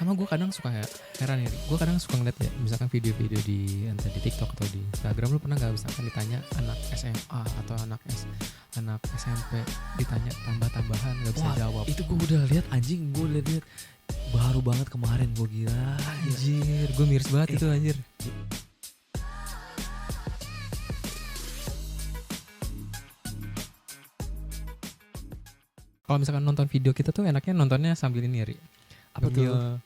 Sama gue kadang suka heran ya, gue kadang suka ngeliat ya, misalkan video-video di entah di TikTok atau di Instagram, lu pernah nggak misalkan ditanya anak SMA atau anak SMP ditanya tambah-tambahan nggak bisa jawab. Itu gue udah lihat anjing, gue lihat baru banget kemarin, gue gila. Anjir, gue miris banget itu anjir. Kalau misalkan nonton video kita tuh enaknya nontonnya sambil ini Ri. Apa tuh?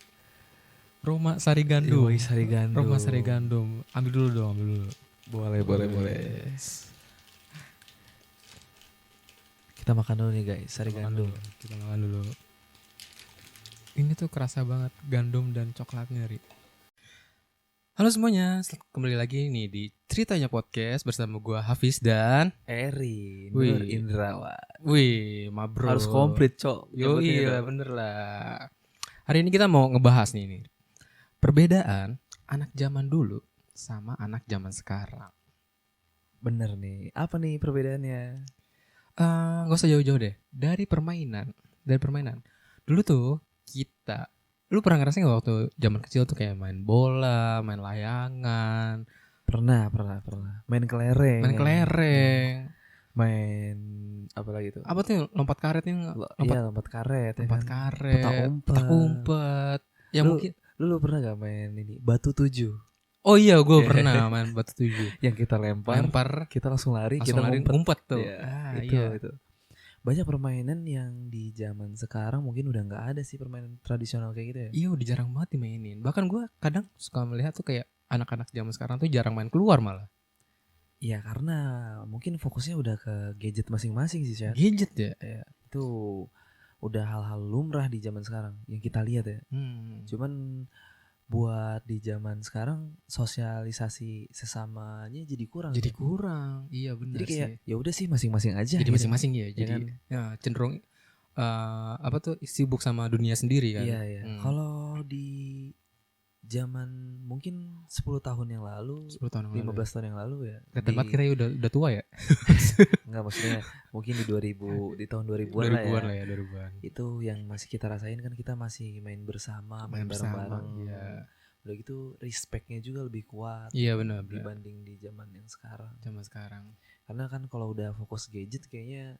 Roma Sari Gandum. Yoi, Sari Gandum. Roma Sari Gandum. Ambil dulu dong, ambil dulu. Boleh. Kita makan dulu nih guys, Sari Gandum. Kita makan dulu. Ini tuh kerasa banget gandum dan coklatnya, Ri. Halo semuanya, kembali lagi nih di Ceritanya Podcast bersama gua Hafiz dan Eri Wih. Nur Indrawan. Wih, mabro. Harus komplit, Cok. Yo iya, bener lah. Hari ini kita mau ngebahas nih. Perbedaan anak zaman dulu sama anak zaman sekarang. Bener nih. Apa nih perbedaannya? Gak usah jauh-jauh deh. Dari permainan. Dulu tuh kita, lu pernah ngerasain gak waktu zaman kecil tuh kayak main bola, main layangan, Pernah. Main kelereng. Main apa lagi tuh? Apa tuh lompat karet yang Lompat karet. lompat ya kan? karet, Petak umpet. Ya Lu- mungkin. Lu pernah gak main ini? Batu 7. Oh iya, gue pernah main batu 7. Yang kita lempar, kita langsung lari, langsung kita lari ngumpet tuh. Ya, Iya. itu. Banyak permainan yang di zaman sekarang mungkin udah nggak ada sih, permainan tradisional kayak gitu ya. Iya, udah jarang banget dimainin. Bahkan gue kadang suka melihat tuh kayak anak-anak zaman sekarang tuh jarang main keluar malah. Iya, karena mungkin fokusnya udah ke gadget masing-masing sih, Chat. Gadget ya. Ya, itu udah hal-hal lumrah di zaman sekarang yang kita lihat ya. Cuman buat di zaman sekarang sosialisasi sesamanya jadi kurang. Jadi ya. kurang. Iya benar Jadi kayak sih. ya udah sih masing-masing aja. Jadi gitu. masing-masing ya. Jadi kan? ya, cenderung apa tuh sibuk sama dunia sendiri kan. Iya. Kalau di zaman mungkin 10 tahun yang lalu, 10 tahun yang 15 lalu. tahun yang lalu ya. Kelihatan banget kira udah tua ya. Enggak, maksudnya mungkin di 2000, di tahun 2000-an 2000-an lah ya. 2000-an. Itu yang masih kita rasain kan, kita masih main bersama, main bersama. bareng-bareng. Iya. Udah gitu respectnya juga lebih kuat. Iya benar. Dibanding di zaman yang sekarang. Zaman sekarang. Karena kan kalau udah fokus gadget kayaknya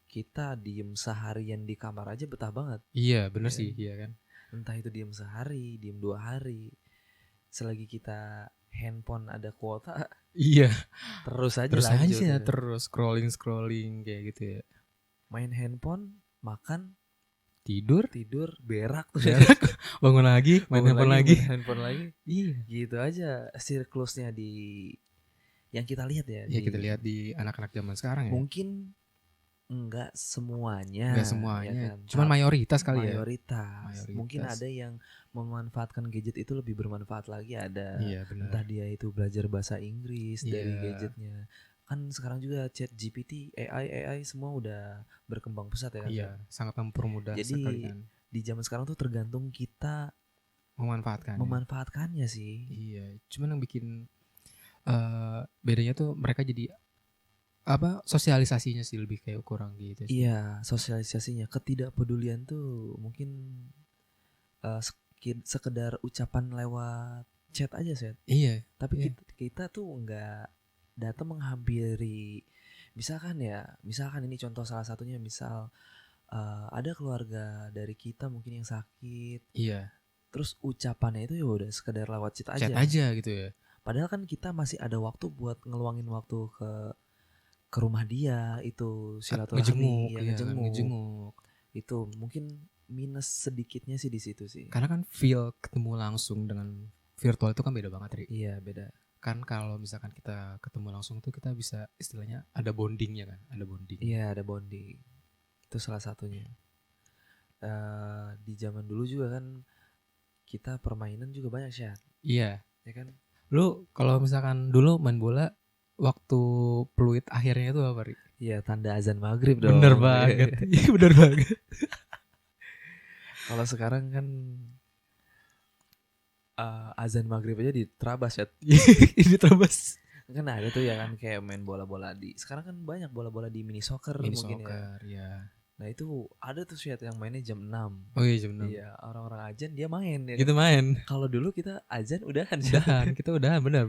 kita diem seharian di kamar aja betah banget. Iya benar Iya. sih, iya kan. Entah itu diem sehari, diem 2 hari. Selagi kita handphone ada kuota, Iya. terus aja Terus lanjut, aja gitu. terus scrolling kayak gitu ya. Main handphone, makan, Tidur, berak tuh. berak, bangun lagi, main handphone lagi. main handphone lagi. Iya. Gitu aja siklusnya di yang kita lihat ya. Ya kita lihat di anak-anak zaman sekarang ya. Mungkin enggak semuanya. Enggak semuanya. Ya kan? Cuman mayoritas kali ya. Mayoritas. Mungkin ada yang memanfaatkan gadget itu lebih bermanfaat lagi, ada. Iya benar. Entah dia itu belajar bahasa Inggris dari Iya. gadgetnya. Kan sekarang juga ChatGPT, AI semua udah berkembang pesat ya kan. Iya, sangat mempermudah Jadi, sekali kan. Di zaman sekarang tuh tergantung kita Memanfaatkan. memanfaatkannya sih. Iya, cuman yang bikin bedanya tuh mereka jadi apa sosialisasinya sih lebih kayak kurang gitu sih. Iya, sosialisasinya, ketidakpedulian tuh mungkin sekedar ucapan lewat chat aja sih. Iya. Tapi Iya. kita tuh nggak datang menghampiri. Misalkan ini contoh salah satunya, misal ada keluarga dari kita mungkin yang sakit. Iya. Terus ucapannya itu ya udah sekedar lewat chat aja. Chat aja gitu ya. Padahal kan kita masih ada waktu buat ngeluangin waktu ke rumah dia, itu silaturahmi, ngejenguk. Itu mungkin minus sedikitnya sih di situ sih. Karena kan feel ketemu langsung dengan virtual itu kan beda banget, Ri. Iya, beda. Kan kalau misalkan kita ketemu langsung tuh kita bisa istilahnya ada bondingnya kan, ada bonding. Iya, ada bonding. Itu salah satunya. Di zaman dulu juga kan kita permainan juga banyak sih. Iya. Ya kan? Lu kalau misalkan dulu main bola waktu peluit akhirnya itu apa, Ri? Iya, tanda azan maghrib dong. Bener banget. Iya bener banget. Kalau sekarang kan azan maghrib aja diterabas ya. Ini terabas. Kan ada tuh ya kan, kayak main bola-bola di. Sekarang kan banyak bola-bola di mini soccer Mini mungkin soccer, ya. Nah itu ada tuh Syed yang mainnya jam 6. Oh iya jam 6. Iya, orang-orang azan dia main ya. Gitu Kan? main. Kalau dulu kita azan udahan. Kita udahan benar.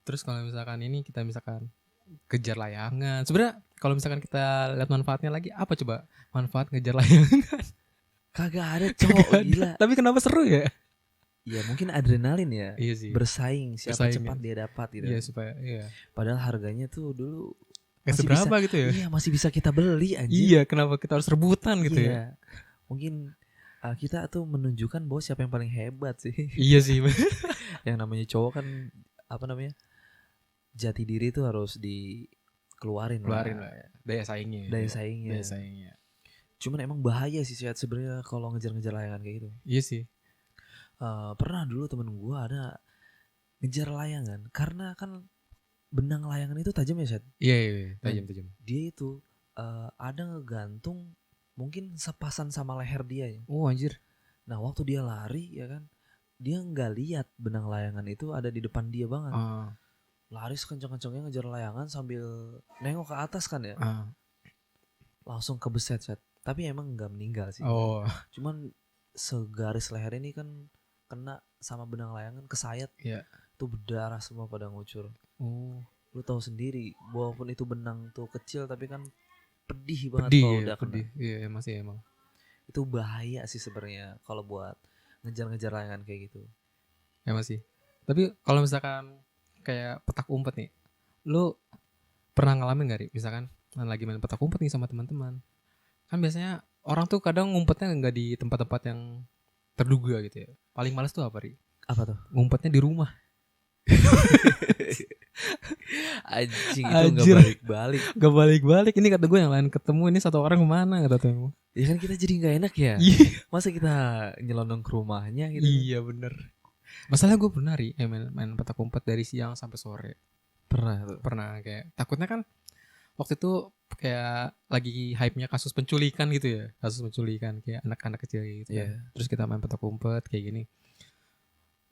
Terus kalau misalkan ini kita misalkan kejar layangan. Sebenarnya kalau misalkan kita lihat manfaatnya lagi, apa coba manfaat ngejar layangan? Kagak ada cowok gila. Tapi kenapa seru ya? Iya mungkin adrenalin ya. Iya sih. Bersaing siapa cepat dia dapat gitu. Iya supaya iya. Padahal harganya tuh dulu masih seberapa bisa, gitu ya? Iya masih bisa kita beli anjir. Iya kenapa kita harus rebutan gitu ya? Mungkin kita tuh menunjukkan bahwa siapa yang paling hebat sih. Iya sih. Yang namanya cowok kan apa namanya? Jati diri tuh harus dikeluarin lah. Daya saingnya. Cuman emang bahaya sih sebenarnya kalau ngejar-ngejar layangan kayak gitu. Iya sih. Pernah dulu temen gue ada ngejar layangan karena kan benang layangan itu tajam ya Syed. Iya tajam. Dia itu ada ngegantung mungkin sepasan sama leher dia ya. Oh anjir. Nah waktu dia lari ya kan, dia nggak lihat benang layangan itu ada di depan dia banget. Lari sekencang-kencangnya ngejar layangan sambil nengok ke atas kan ya. Langsung kebeset Syed. Tapi emang nggak meninggal sih. Cuman segaris leher ini kan kena sama benang layangan kesayat. Tuh berdarah semua pada ngucur. Lu tahu sendiri walaupun itu benang tuh kecil tapi kan pedih banget kalau udah kena. Iya masih emang. Itu bahaya sih sebenarnya kalau buat ngejar-ngejar layangan kayak gitu. Ya masih. Tapi kalau misalkan kayak petak umpet nih, lu pernah ngalamin gak Ri? Misalkan lagi main petak umpet nih sama teman-teman. Kan biasanya orang tuh kadang ngumpetnya nggak di tempat-tempat yang terduga gitu ya. Paling males tuh apa Ri? Apa tuh? Ngumpetnya di rumah. Anjing itu gak balik-balik. Ini kata gue yang lain ketemu ini satu orang kemana kata tuh. Ya kan kita jadi gak enak ya. Masa kita nyelonong ke rumahnya gitu. Iya bener. Masalah gue pernah Ri main petak umpet dari siang sampai sore. Pernah kayak takutnya kan waktu itu kayak lagi hype-nya kasus penculikan gitu ya. Kasus penculikan kayak anak-anak kecil gitu kan. Terus kita main petak umpet kayak gini.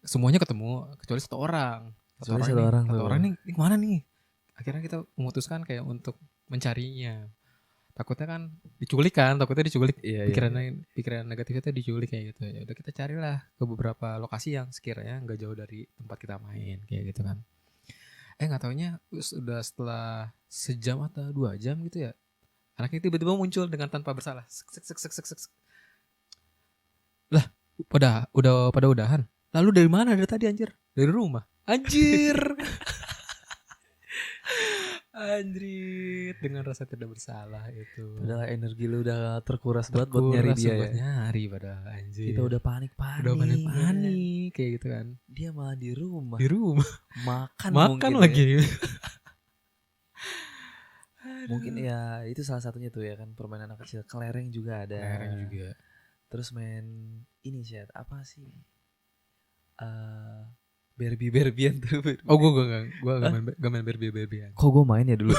Semuanya ketemu kecuali satu orang. Satu orang nih kemana nih? Akhirnya kita memutuskan kayak untuk mencarinya. Takutnya diculik. Pikiran negatifnya diculik kayak gitu. Ya udah kita carilah ke beberapa lokasi yang sekiranya nggak jauh dari tempat kita main kayak gitu kan. Nggak taunya udah setelah sejam atau 2 jam gitu ya, anaknya tiba-tiba muncul dengan tanpa bersalah. Lah, pada udahan. Lalu dari mana dari tadi anjir? Dari rumah. Anjir. Anjir, dengan rasa tidak bersalah itu. Padahal energi lu udah terkuras banget buat nyari dia ya. Nyari padahal anjir. Kita udah panik kayak gitu kan. Dia malah di rumah. Makan lagi. Mungkin ya itu salah satunya tuh ya kan permainan anak kecil. Kelereng juga ada. Terus main ini Syed, apa sih? Barbie-Barbian tuh. Oh gue gak main Barbie-Barbian. Kok gue main ya dulu?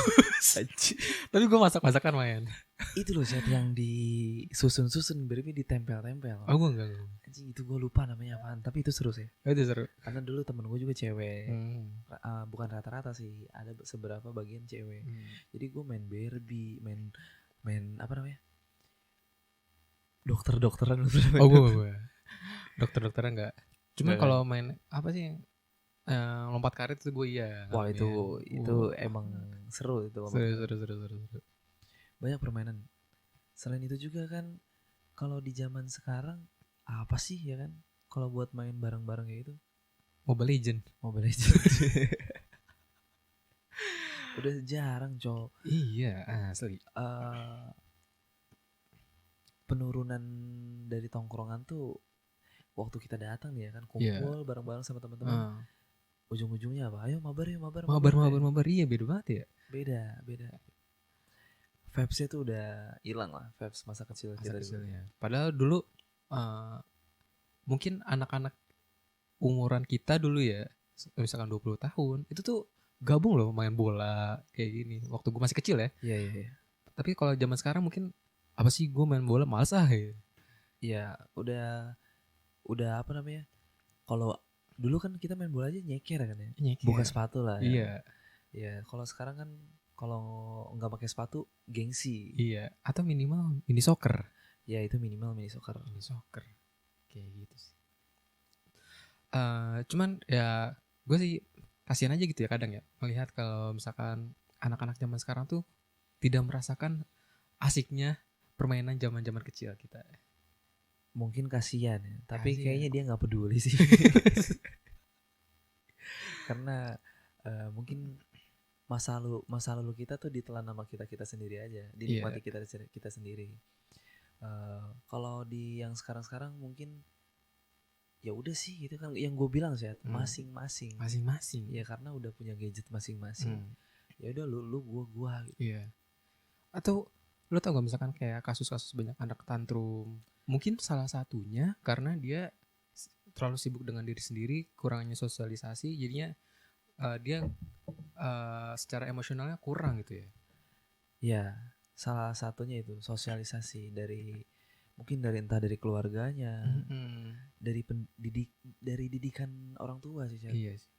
Tapi gue masak-masakan main. Itu loh Syed yang disusun-susun Barbie ditempel-tempel. Oh gue enggak. Anjing itu gue lupa namanya apaan. Tapi itu seru sih. Itu seru. Karena dulu temen gue juga cewek. Bukan rata-rata sih. Ada seberapa bagian cewek. Jadi gue main Barbie. Main apa namanya? Dokter-dokteran. Oh gue dokter-dokteran enggak. Cuman kalau main apa sih lompat karet itu gue iya. Wah itu emang seru itu. Seru. Banyak permainan. Selain itu juga kan kalau di zaman sekarang apa sih ya kan? Kalau buat main bareng-bareng kayak gitu. Mobile Legend. Udah jarang cowok. Iya asli. Penurunan dari tongkrongan tuh waktu kita datang nih ya kan kumpul bareng-bareng sama teman-teman. Ujung-ujungnya apa? Ayo mabar. Iya beda banget ya. Beda. Vibes-nya tuh udah hilang lah. Vibes masa kecil kita dulu. Padahal dulu mungkin anak-anak umuran kita dulu ya, misalkan 20 tahun, itu tuh gabung loh main bola kayak gini. Waktu gue masih kecil ya. Iya. Tapi kalau zaman sekarang mungkin apa sih gue main bola malas ya. Iya, udah apa namanya? Kalau dulu kan kita main bola aja nyeker kan ya. Nyeker. Buka sepatu lah. Iya. Ya, kalau sekarang kan Kalau nggak pakai sepatu gengsi. Iya, atau minimal mini soccer. Ya itu minimal mini soccer. Mini soccer. Kayak gitu sih. Cuman ya gue sih kasihan aja gitu ya kadang ya melihat kalau misalkan anak-anak zaman sekarang tuh tidak merasakan asiknya permainan zaman-zaman kecil kita. Mungkin kasihan ya, tapi Kasihan. kayaknya dia nggak peduli sih. Karena mungkin masa lalu kita tuh ditelan sama kita sendiri aja, dinikmati kita sendiri. Kalau di yang sekarang mungkin ya udah sih itu kan yang gue bilang sih masing-masing ya, karena udah punya gadget masing-masing. Ya udah lu gue gitu. Iya. Atau lu tau gak misalkan kayak kasus-kasus banyak anak tantrum, mungkin salah satunya karena dia terlalu sibuk dengan diri sendiri, kurangnya sosialisasi, jadinya dia secara emosionalnya kurang gitu ya. Ya salah satunya itu sosialisasi mungkin entah dari keluarganya, dari didikan orang tua sih. Iya sih.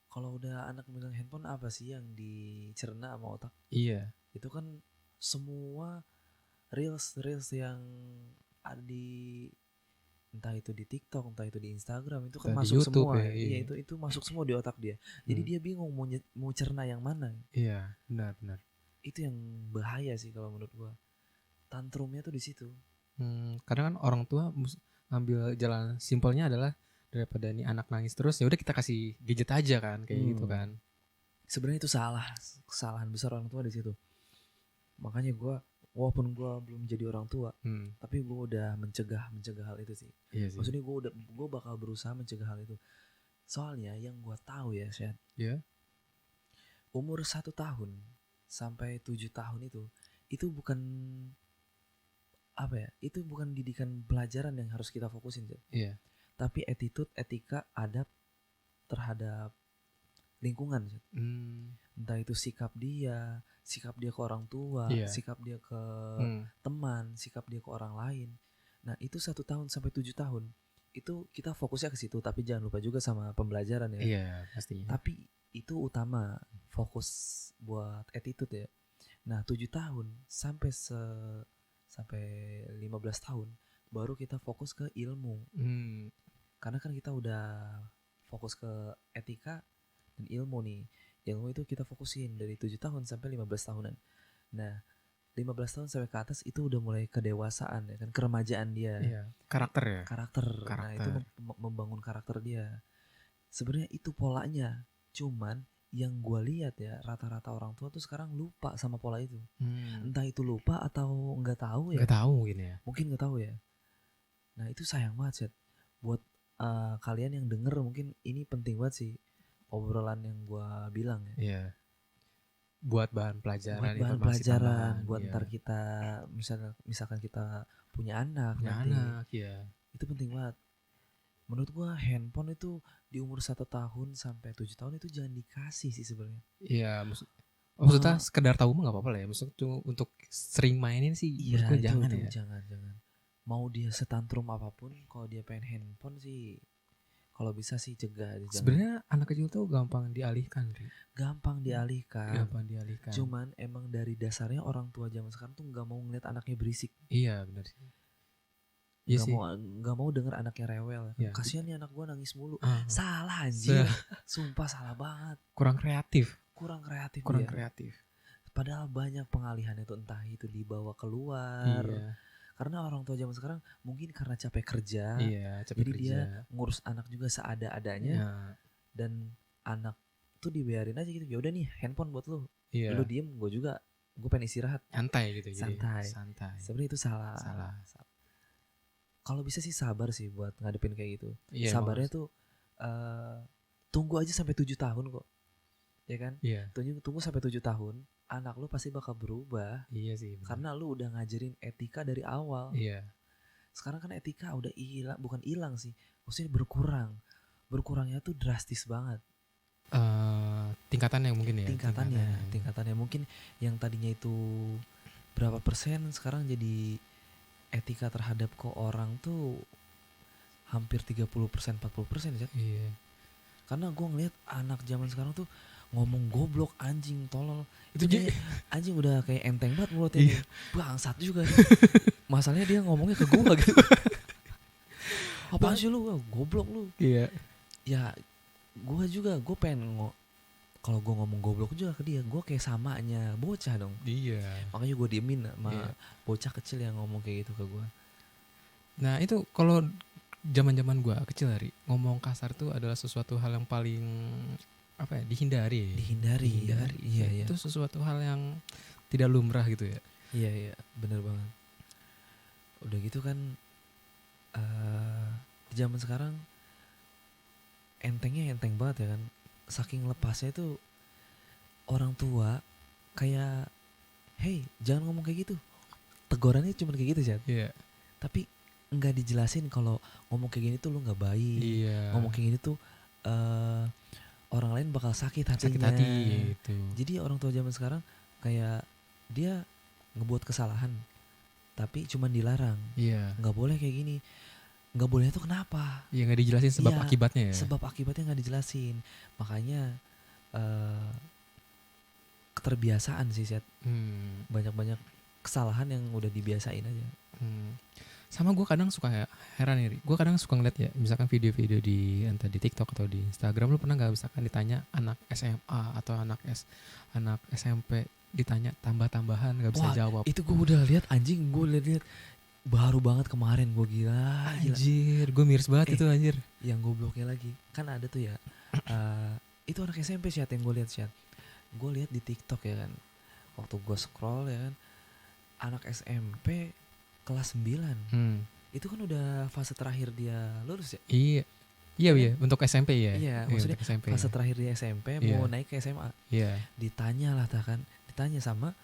Kalau udah anak megang handphone, apa sih yang dicerna sama otak? Iya. Itu kan semua reels yang ada di entah itu di TikTok, entah itu di Instagram, itu kan masuk YouTube, semua. Iya, itu masuk semua di otak dia. Jadi dia bingung mau cerna yang mana. Iya, benar. Itu yang bahaya sih kalau menurut gua. Tantrumnya tuh di situ. Kadang kan orang tua ngambil jalan simpelnya adalah daripada nih anak nangis terus, ya udah kita kasih gadget aja kan, kayak gitu kan. Sebenarnya itu kesalahan besar orang tua di situ. Makanya gua walaupun gue belum jadi orang tua, tapi gue udah mencegah hal itu sih. Iya sih. Maksudnya gue bakal berusaha mencegah hal itu. Soalnya yang gue tahu ya, Syed, umur 1 tahun sampai 7 tahun itu bukan apa ya? Itu bukan didikan pelajaran yang harus kita fokusin, Syed. Iya. Tapi attitude, etika, adab terhadap lingkungan, Syed. Entah itu sikap dia ke orang tua, sikap dia ke teman, sikap dia ke orang lain. Nah itu 1 tahun sampai 7 tahun itu kita fokusnya ke situ, tapi jangan lupa juga sama pembelajaran ya. Iya pastinya. Tapi itu utama, fokus buat attitude ya. Nah 7 tahun sampai 15 tahun baru kita fokus ke ilmu. Karena kan kita udah fokus ke etika dan ilmu nih. Ilmu itu kita fokusin dari 7 tahun sampai 15 tahunan. Nah 15 tahun sampai ke atas itu udah mulai kedewasaan ya kan, keremajaan dia. Iya. Karakter ya. Karakter. Nah itu membangun karakter dia. Sebenarnya itu polanya. Cuman yang gue lihat ya, rata-rata orang tua tuh sekarang lupa sama pola itu. Entah itu lupa atau nggak tahu ya. Nggak tahu mungkin ya. Mungkin nggak tahu ya. Nah itu sayang banget Seth. Buat kalian yang denger mungkin ini penting banget sih obrolan yang gue bilang ya. Iya. Buat bahan pelajaran. Buat bahan pelajaran. Buat ntar kita misalkan kita punya anak nanti. Ya. Itu penting banget. Menurut gue handphone itu di umur 1 tahun sampai 7 tahun itu jangan dikasih sih sebenarnya. Iya, maksudnya sekedar tahu mah nggak apa-apa lah ya. Maksudnya untuk sering mainin sih. Iya jangan ya. Jangan. Mau dia setantrum apapun, kalau dia pengen handphone sih, kalau bisa sih cegah. Sebenarnya anak kecil tuh gampang dialihkan. Gampang dialihkan. Cuman emang dari dasarnya orang tua zaman sekarang tuh nggak mau ngeliat anaknya berisik. Iya benar sih. Gak mau denger anaknya rewel. Ya. Kasian nih anak gue nangis mulu. Salah anjir. Sumpah salah banget. Kurang kreatif. Padahal banyak pengalihan itu, entah itu dibawa keluar. Iya. Karena orang tua zaman sekarang mungkin karena capek kerja. Iya, jadi dia ngurus anak juga seada-adanya. Iya. Dan anak tuh dibiarin aja gitu. Ya udah nih handphone buat lu. Iya. Lu diem, gue pengen istirahat. Santai gitu. Santai. Sebenarnya itu salah. Kalau bisa sih sabar sih buat ngadepin kayak gitu. Iya, sabarnya tuh tunggu aja sampai 7 tahun kok. Ya kan? Iya. Tunggu sampai 7 tahun, anak lu pasti bakal berubah. Iya sih. Bener. Karena lu udah ngajarin etika dari awal. Iya. Sekarang kan etika udah hilang, bukan hilang sih. Maksudnya berkurang. Berkurangnya tuh drastis banget. Tingkatannya mungkin ya. Tingkatannya mungkin yang tadinya itu berapa persen sekarang jadi etika terhadap ke orang tuh hampir 30%, 40% ya. Iya. Karena gue ngeliat anak zaman sekarang tuh ngomong goblok, anjing, tolol. Itu Itu kayak anjing udah kayak enteng banget mulutnya. Iya. Bangsat juga nih. Masalahnya dia ngomongnya ke gua gitu. Apaan sih lu? Goblok lu. Iya. Ya gue pengen kalau gue ngomong goblok juga ke dia, gue kayak samanya bocah dong. Iya. Makanya gue diemin sama Iya. bocah kecil yang ngomong kayak gitu ke gue. Nah itu kalau zaman-zaman gue kecil hari ngomong kasar tuh adalah sesuatu hal yang paling apa ya dihindari. Dihindari. Iya. Itu sesuatu hal yang tidak lumrah gitu ya. Iya bener banget. Udah gitu kan di zaman sekarang entengnya enteng banget ya kan. Saking lepasnya tuh orang tua kayak, hey jangan ngomong kayak gitu. Tegurannya cuma kayak gitu, Jad. Iya. Tapi nggak dijelasin kalau ngomong kayak gini tuh lu nggak baik. Iya. Ngomong kayak gini tuh orang lain bakal sakit hatinya. Sakit hati gitu. Jadi orang tua zaman sekarang kayak dia ngebuat kesalahan tapi cuman dilarang. Iya. Nggak boleh kayak gini. Nggak boleh itu kenapa? Iya nggak dijelasin sebab Iya, akibatnya ya. Sebab akibatnya nggak dijelasin. Makanya keterbiasaan sih, Set. Banyak-banyak kesalahan yang udah dibiasain aja. Sama gue kadang suka heran nih, gue kadang suka ngeliat ya, misalkan video-video di entah di TikTok atau di Instagram, lu pernah nggak misalkan ditanya anak SMA atau anak SMP ditanya tambah-tambahan nggak bisa jawab. Itu gue udah lihat anjing, gue lihat baru banget kemarin, gue gila. Anjir, gue miris banget itu anjir. Yang gobloknya lagi, kan ada tuh ya, itu anak SMP sih yang gue lihat sih. Gue lihat di TikTok ya kan, waktu gue scroll ya kan, anak SMP kelas 9. Itu kan udah fase terakhir dia lulus ya. Iya, untuk SMP ya. Iya, maksudnya SMP, fase terakhir dia SMP mau naik ke SMA. Iya. Ditanya lah kan, ditanya sama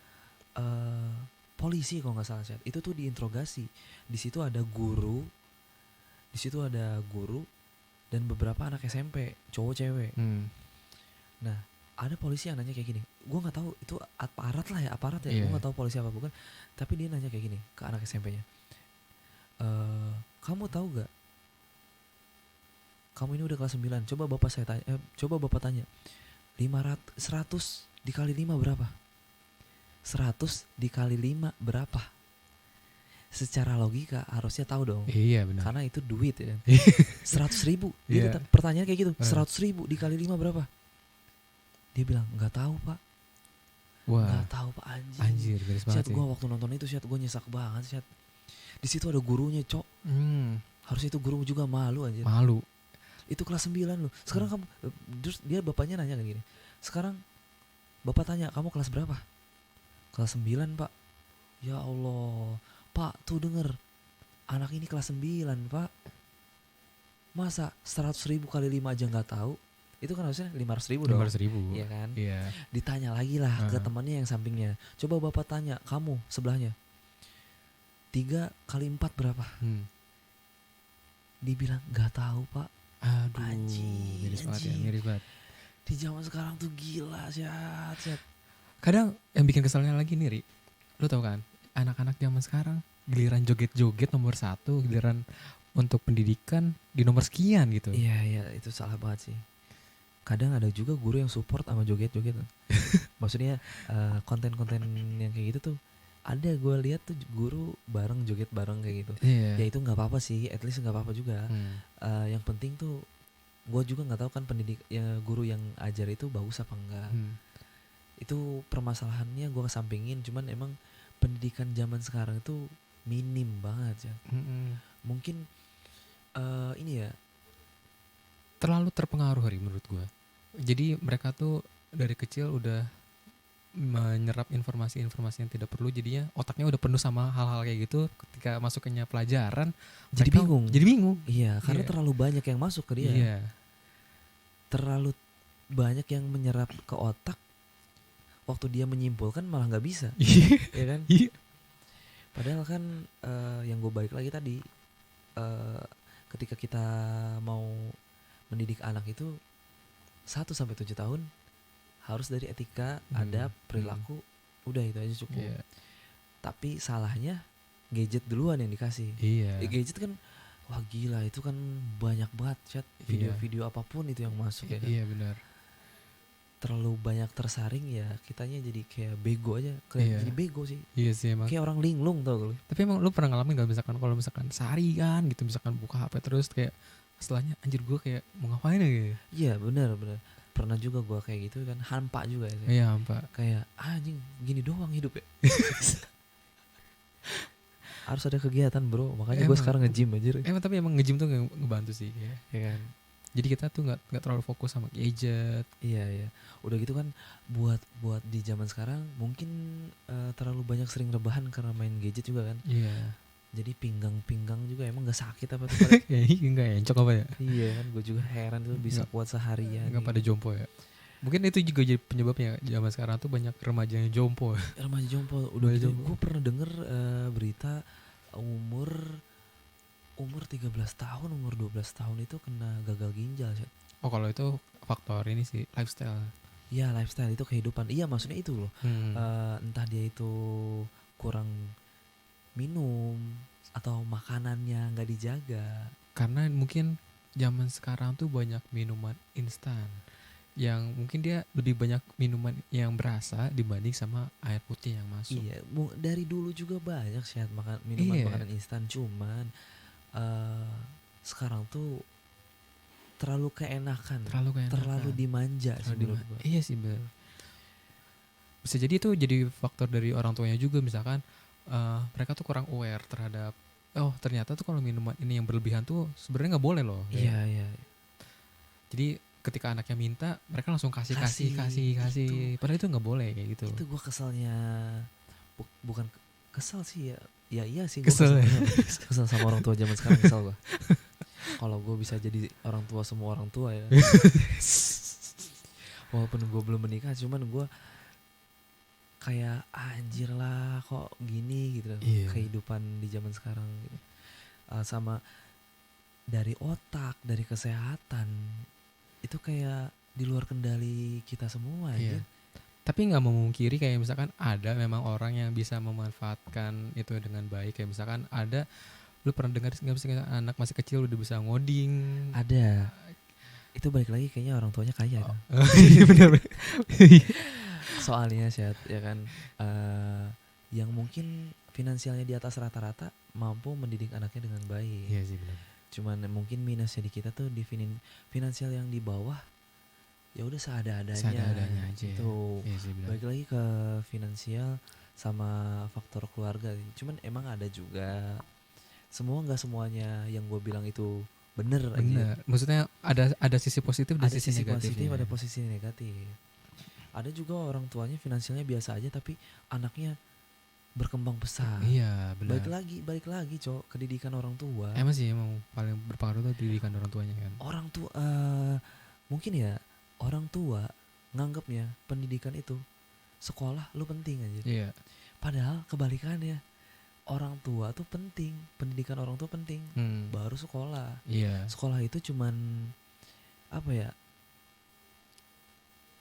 polisi kalau nggak salah, Chat. Itu tuh diinterogasi. Di situ ada guru dan beberapa anak SMP, cowok cewek. Nah, ada polisi yang nanya kayak gini. Gue nggak tahu itu aparat ya. Gue nggak tahu polisi apa bukan. Tapi dia nanya kayak gini ke anak SMP-nya. Kamu tahu gak? Kamu ini udah kelas 9. Coba bapak tanya. 100 dikali 5 berapa? 100 dikali 5 berapa? Secara logika harusnya tahu dong. Iya benar. Karena itu duit ya. 100.000. Dia pertanyaan kayak gitu. 100.000 dikali 5 berapa? Dia bilang nggak tahu, Pak. Wah. Nggak tahu, Pak, Anjir, garis banget. Gue waktu nonton itu gue nyesak banget, Syat. Di situ ada gurunya, Cok. Harusnya itu guru juga malu anjir. Malu. Itu kelas 9 loh. Sekarang kamu, terus dia bapaknya nanya kayak gini. Sekarang bapak tanya, kamu kelas berapa? Kelas 9, Pak. Ya Allah, Pak, tuh denger. Anak ini kelas 9, Pak. Masa 100.000 kali 5 aja nggak tahu? Itu kan harusnya 500.000 dong. 500.000. Iya kan? Iya. Ditanya lagi lah ke temannya yang sampingnya. Coba bapak tanya, kamu sebelahnya. 3 kali 4 berapa? Dibilang nggak tahu, Pak. Aduh, anjing, miris banget. Di zaman sekarang tuh gila, Syat. Kadang yang bikin keselnya lagi nih, Ri. Lu tau kan, anak-anak zaman sekarang giliran joget-joget nomor 1, giliran untuk pendidikan di nomor sekian gitu. Iya, itu salah banget sih. Kadang ada juga guru yang support sama joget-joget. Maksudnya konten-konten yang kayak gitu tuh ada, gue lihat tuh guru bareng joget bareng kayak gitu. Ya itu nggak apa-apa sih, at least nggak apa-apa juga. Yang penting tuh gue juga nggak tahu kan guru yang ajar itu bagus apa enggak. Itu permasalahannya gue kesampingin. Cuman emang pendidikan zaman sekarang itu minim banget ya. Mungkin ini ya terlalu terpengaruh menurut gue. Jadi mereka tuh dari kecil udah menyerap informasi-informasi yang tidak perlu, jadinya otaknya udah penuh sama hal-hal kayak gitu. Ketika masuknya pelajaran jadi bingung. Iya, karena terlalu banyak yang masuk ke dia. Iya. Terlalu banyak yang menyerap ke otak. Waktu dia menyimpulkan malah nggak bisa. Iya kan? Padahal kan yang gue balik lagi tadi, ketika kita mau mendidik anak itu 1-7 tahun harus dari etika, adab, perilaku, udah itu aja cukup. Tapi salahnya gadget duluan yang dikasih. Gadget kan, wah gila, itu kan banyak banget, Chat. Video-video apapun itu yang masuk ya kan? Iya benar. terlalu banyak tersaring ya kitanya jadi kayak bego aja, kayak jadi bego sih. Iya sih emang. Kayak orang linglung tau lu. Tapi emang lu pernah ngalamin gak misalkan kalau misalkan seharian gitu misalkan buka HP terus kayak setelahnya anjir gue kayak mau ngapain ya gitu. Iya benar. Pernah juga gue kayak gitu kan, hampa juga ya. Iya hampa. Kayak anjing gini doang hidup ya. Harus ada kegiatan bro, makanya gue sekarang nge-gym aja. Tapi emang nge-gym tuh ngebantu sih ya kan. Jadi kita tuh nggak terlalu fokus sama gadget. Iya. Udah gitu kan buat di zaman sekarang mungkin terlalu banyak sering rebahan karena main gadget juga kan. Iya. Jadi pinggang juga emang nggak sakit apa tuh? Enggak ya, encok apa ya? Iya kan, gue juga heran tuh bisa kuat seharian. Enggak pada jompo ya. Mungkin itu juga jadi penyebabnya zaman sekarang tuh banyak remaja yang jompo. Remaja jompo. Udah gitu gue pernah denger berita umur 13 tahun, umur 12 tahun itu kena gagal ginjal. Oh kalau itu faktor ini sih lifestyle. Iya lifestyle itu kehidupan. Iya maksudnya itu loh. Entah dia itu kurang minum atau makanannya nggak dijaga. Karena mungkin zaman sekarang tuh banyak minuman instan yang mungkin dia lebih banyak minuman yang berasa dibanding sama air putih yang masuk. Iya, dari dulu juga banyak sih minuman makanan instan, cuman sekarang tuh terlalu keenakan, terlalu dimanja sih menurut gue. Iya sih benar. Bisa jadi itu jadi faktor dari orang tuanya juga, misalkan mereka tuh kurang aware terhadap ternyata tuh kalau minuman ini yang berlebihan tuh sebenarnya nggak boleh loh. Iya. Jadi ketika anaknya minta mereka langsung kasih. Padahal itu nggak boleh kayak gitu. Itu gue keselnya, bukan kesel sih ya. Ya iya sih, kesel sama orang tua zaman sekarang, kesel gue. Kalau gue bisa jadi orang tua semua orang tua ya. Walaupun gue belum menikah, cuman gue kayak anjir lah kok gini gitu. Kehidupan di zaman sekarang gitu. Sama dari otak, dari kesehatan itu kayak di luar kendali kita semua ya. Tapi nggak memungkiri kayak misalkan ada memang orang yang bisa memanfaatkan itu dengan baik. Kayak misalkan ada, lu pernah dengar nggak, misalkan anak masih kecil udah bisa ngoding. Ada. Itu balik lagi kayaknya orang tuanya kaya. Iya benar. Soalnya Syed, ya kan, yang mungkin finansialnya di atas rata-rata mampu mendidik anaknya dengan baik. Iya sih benar. Cuman mungkin minusnya di kita tuh di finansial yang di bawah ya udah seadanya aja itu. Balik lagi ke finansial sama faktor keluarga. Cuman emang ada juga, nggak semuanya yang gue bilang itu bener. Maksudnya ada sisi positif dan sisi negatif. Ada posisi negatif. Ada juga orang tuanya finansialnya biasa aja tapi anaknya berkembang pesat. Iya benar. Balik lagi cok, ke didikan orang tua. Emang paling berpengaruh tuh didikan orang tuanya kan. Orang tua mungkin ya, orang tua nganggapnya pendidikan itu sekolah lu penting aja. Iya. Padahal kebalikannya, orang tua tuh penting, pendidikan orang tua penting, baru sekolah. Iya. Sekolah itu cuman apa ya?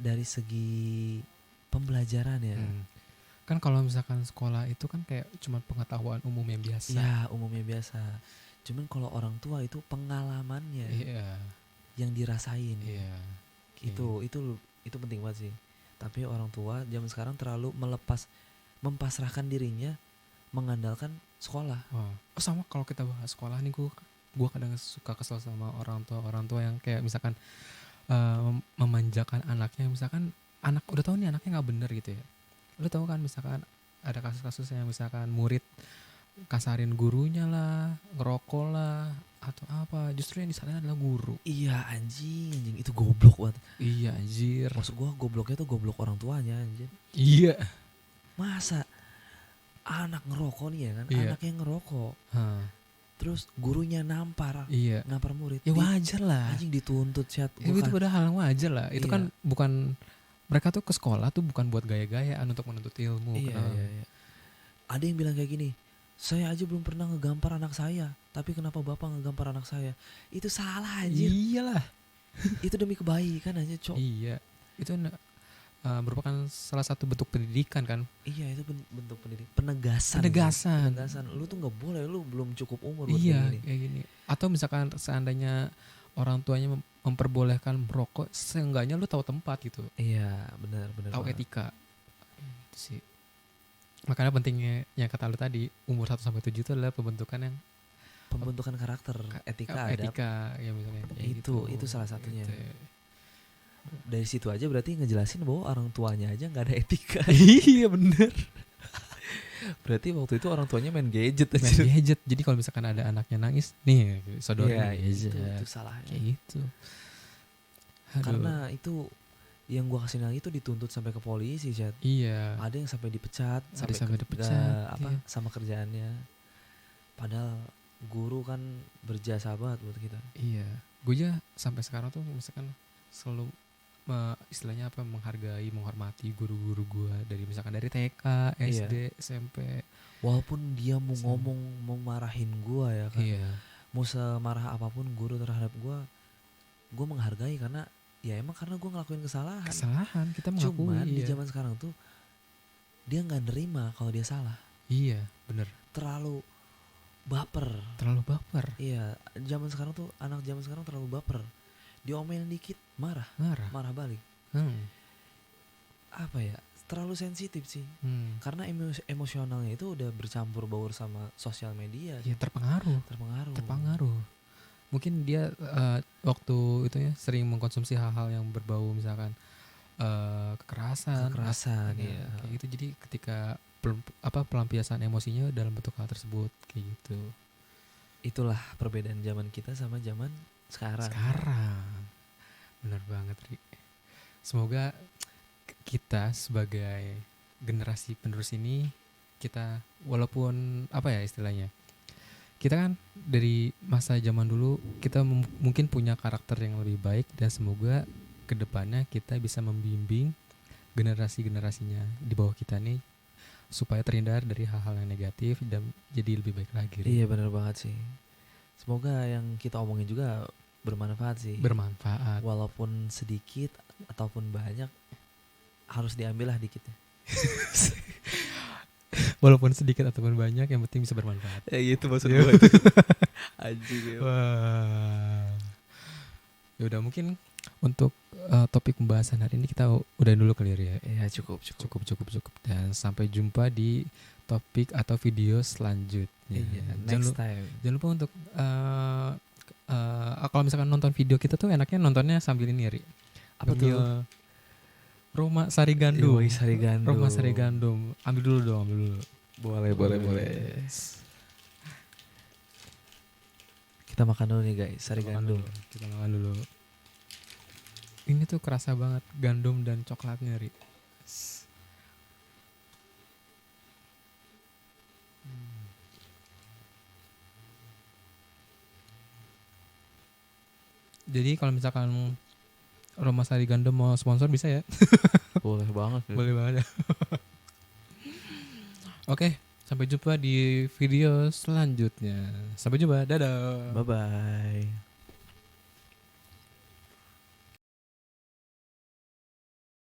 Dari segi pembelajaran ya. Kan kalau misalkan sekolah itu kan kayak cuma pengetahuan umum yang biasa. Iya, umumnya biasa. Cuman kalau orang tua itu pengalamannya. Iya. Yang dirasain. Iya. Itu penting banget sih. Tapi orang tua zaman sekarang terlalu mempasrahkan dirinya mengandalkan sekolah. Sama kalau kita bahas sekolah nih, gue kadang suka kesel sama orang tua yang kayak misalkan memanjakan anaknya. Misalkan anak udah tahu nih anaknya nggak bener gitu ya. Lu tahu kan misalkan ada kasus-kasus yang misalkan murid kasarin gurunya lah, ngerokok lah, atau apa. Justru yang disalahin adalah guru. Iya anjing itu goblok banget. Iya anjir. Maksud gue gobloknya tuh goblok orang tuanya anjir. Iya. Masa anak ngerokok nih ya kan, anaknya ngerokok. Terus gurunya nampar murid. Ya wajar lah. Anjing dituntut chat. Itu udah hal yang wajar lah. Itu kan bukan, mereka tuh ke sekolah tuh bukan buat gaya-gayaan untuk menuntut ilmu. Iya. Ada yang bilang kayak gini, saya aja belum pernah ngegampar anak saya, tapi kenapa bapak ngegampar anak saya? Itu salah anjir. Iyalah. Itu demi kebaikan aja cok. Iya. Itu merupakan salah satu bentuk pendidikan kan. Iya itu bentuk pendidikan, penegasan. Lu tuh nggak boleh, lu belum cukup umur buat kayak gini. Atau misalkan seandainya orang tuanya memperbolehkan merokok, seenggaknya lu tahu tempat gitu. Iya, benar Tahu banget. etika. Itu sih. Makanya pentingnya yang kata lu tadi, umur 1 sampai 7 itu adalah pembentukan karakter, etika, adab. Etika ya misalnya. Itu salah satunya. Gitu. Dari situ aja berarti ngejelasin bahwa orang tuanya aja nggak ada etika. Iya bener. Berarti waktu itu orang tuanya main gadget aja. Main gadget. Jadi kalau misalkan ada anaknya nangis, nih sodorin Iya, main gadget. itu salahnya. Kayak gitu. Aduh. Karena itu yang gua kasih lagi itu dituntut sampai ke polisi, Chat. Iya. Ada yang sampai dipecat, Sampai dipecat. apa iya. sama kerjaannya. Padahal guru kan berjasa banget buat kita. Iya. Gue aja sampai sekarang tuh misalkan selalu istilahnya apa, menghormati guru-guru gue dari misalkan dari TK, SD, SMP. Walaupun dia mau ngomong, mau marahin gue ya kan. Iya. Mau semarah apapun guru terhadap gue menghargai karena ya emang karena gue ngelakuin kesalahan. Kita mengakui. Cuman di zaman sekarang tuh dia nggak nerima kalau dia salah. Iya, bener. Terlalu baper. Iya, zaman sekarang tuh anak zaman sekarang terlalu baper. Diomelin dikit marah balik. Apa ya, terlalu sensitif sih. Karena emosionalnya itu udah bercampur baur sama sosial media. Iya, terpengaruh. Mungkin dia waktu itu ya sering mengkonsumsi hal-hal yang berbau misalkan kekerasan ya. Kayak gitu. Jadi ketika pelampiasan emosinya dalam bentuk hal tersebut kayak gitu. Itulah perbedaan zaman kita sama zaman sekarang. Benar banget, Ri. Semoga kita sebagai generasi penerus ini, kita walaupun apa ya istilahnya, kita kan dari masa zaman dulu kita mungkin punya karakter yang lebih baik, dan semoga kedepannya kita bisa membimbing generasi-generasinya di bawah kita nih supaya terhindar dari hal-hal yang negatif dan jadi lebih baik lagi. Iya, benar banget sih. Semoga yang kita omongin juga bermanfaat sih. Walaupun sedikit ataupun banyak, harus diambil lah dikitnya. Walaupun sedikit ataupun banyak, yang penting bisa bermanfaat. Itu maksud gue itu. Anjing. Wah. Ya udah, mungkin untuk topik pembahasan hari ini kita udah dulu kali ya. Ya cukup. Dan sampai jumpa di topik atau video selanjutnya. Next time. Jangan lupa untuk kalau misalkan nonton video kita tuh enaknya nontonnya sambil ini, Ri. Apa tuh? Roma Sari Gandum. Roma Sari Gandum. Ambil dulu. Boleh. Kita makan dulu nih guys, Sari Gandum. Kita makan dulu. Ini tuh kerasa banget gandum dan coklatnya, Ri. Jadi kalau misalkan Roma Sari Gandum mau sponsor bisa ya? Boleh banget. Ya. Oke, sampai jumpa di video selanjutnya. Sampai jumpa, dadah. Bye-bye.